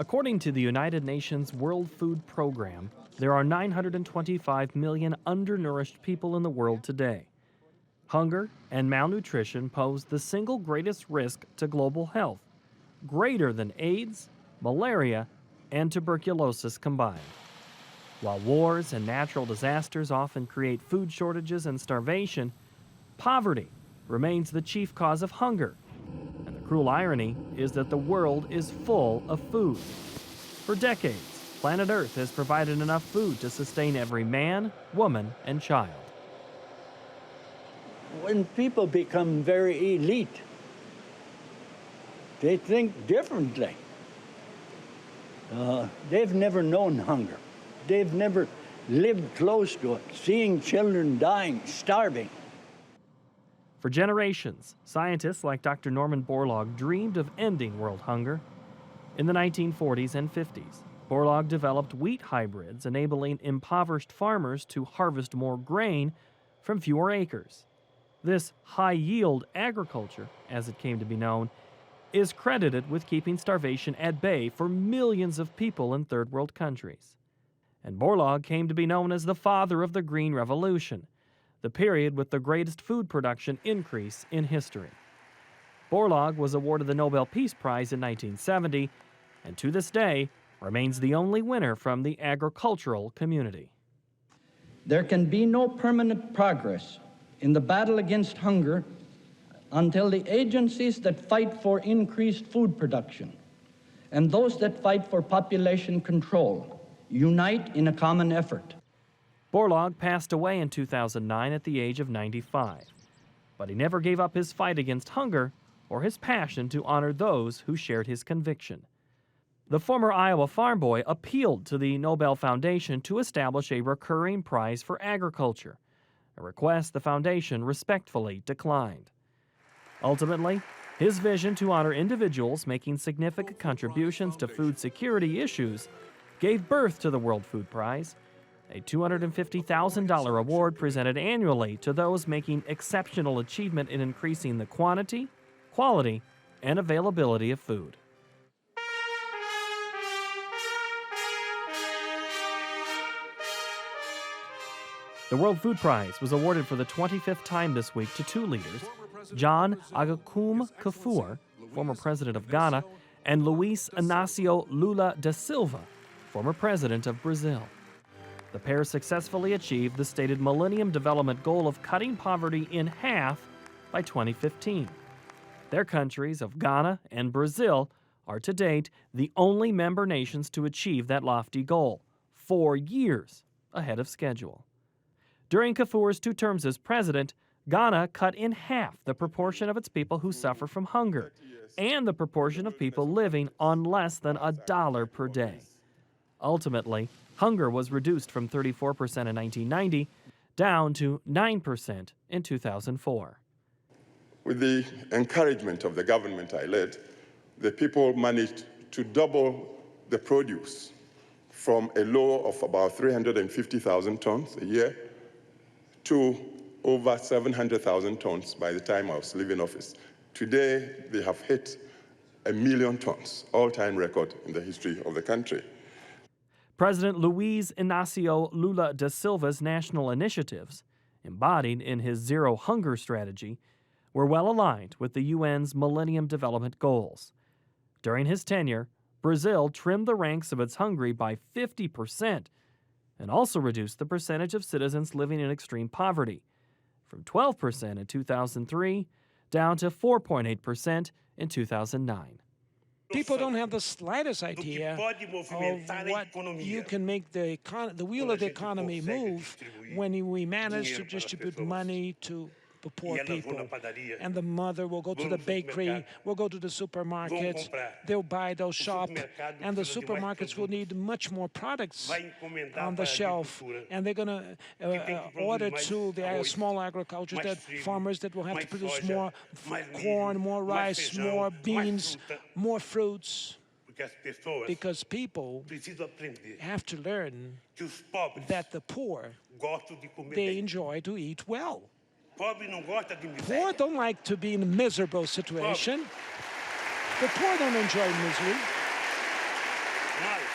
According to the United Nations World Food Program, there are 925 million undernourished people in the world today. Hunger and malnutrition pose the single greatest risk to global health, greater than AIDS, malaria, and tuberculosis combined. While wars and natural disasters often create food shortages and starvation, poverty remains the chief cause of hunger. And the cruel irony is that the world is full of food. For decades, planet Earth has provided enough food to sustain every man, woman, and child. When people become very elite, they think differently. They've never known hunger. They've never lived close to it, seeing children dying, starving. For generations, scientists like Dr. Norman Borlaug dreamed of ending world hunger. In the 1940s and 50s, Borlaug developed wheat hybrids, enabling impoverished farmers to harvest more grain from fewer acres. This high-yield agriculture, as it came to be known, is credited with keeping starvation at bay for millions of people in third world countries. And Borlaug came to be known as the father of the Green Revolution, the period with the greatest food production increase in history. Borlaug was awarded the Nobel Peace Prize in 1970, and to this day remains the only winner from the agricultural community. There can be no permanent progress in the battle against hunger until the agencies that fight for increased food production and those that fight for population control unite in a common effort. Borlaug passed away in 2009 at the age of 95, but he never gave up his fight against hunger or his passion to honor those who shared his conviction. The former Iowa farm boy appealed to the Nobel Foundation to establish a recurring prize for agriculture, a request the foundation respectfully declined. Ultimately, his vision to honor individuals making significant contributions to food security issues gave birth to the World Food Prize, a $250,000 award presented annually to those making exceptional achievement in increasing the quantity, quality, and availability of food. The World Food Prize was awarded for the 25th time this week to two leaders, John Agyekum Kuffour, former president of Ghana, and Luiz Inácio Lula da Silva, former president of Brazil. The pair successfully achieved the stated Millennium Development Goal of cutting poverty in half by 2015. Their countries of Ghana and Brazil are to date the only member nations to achieve that lofty goal, 4 years ahead of schedule. During Kuffour's 2 terms as president, Ghana cut in half the proportion of its people who suffer from hunger and the proportion of people living on less than $1 per day. Ultimately, hunger was reduced from 34% in 1990 down to 9% in 2004. With the encouragement of the government I led, the people managed to double the produce from a low of about 350,000 tons a year to over 700,000 tons by the time I was leaving office. Today, they have hit 1 million tons, all-time record in the history of the country. President Luiz Inácio Lula da Silva's national initiatives, embodied in his Zero Hunger strategy, were well aligned with the UN's Millennium Development Goals. During his tenure, Brazil trimmed the ranks of its hungry by 50% and also reduced the percentage of citizens living in extreme poverty, from 12% in 2003 down to 4.8% in 2009. People don't have the slightest idea of what you can make the wheel of the economy move when we manage to distribute money to the poor people. And the mother will go to the bakery, will go to the supermarket, they'll buy, they'll shop, and the supermarkets will need much more products on the shelf. And they're going to order to the small agriculture, that farmers that will have to produce more corn, more rice, more beans, more fruits. Because people have to learn that the poor, they enjoy to eat well. Poor don't like to be in a miserable situation. The poor don't enjoy misery. mal.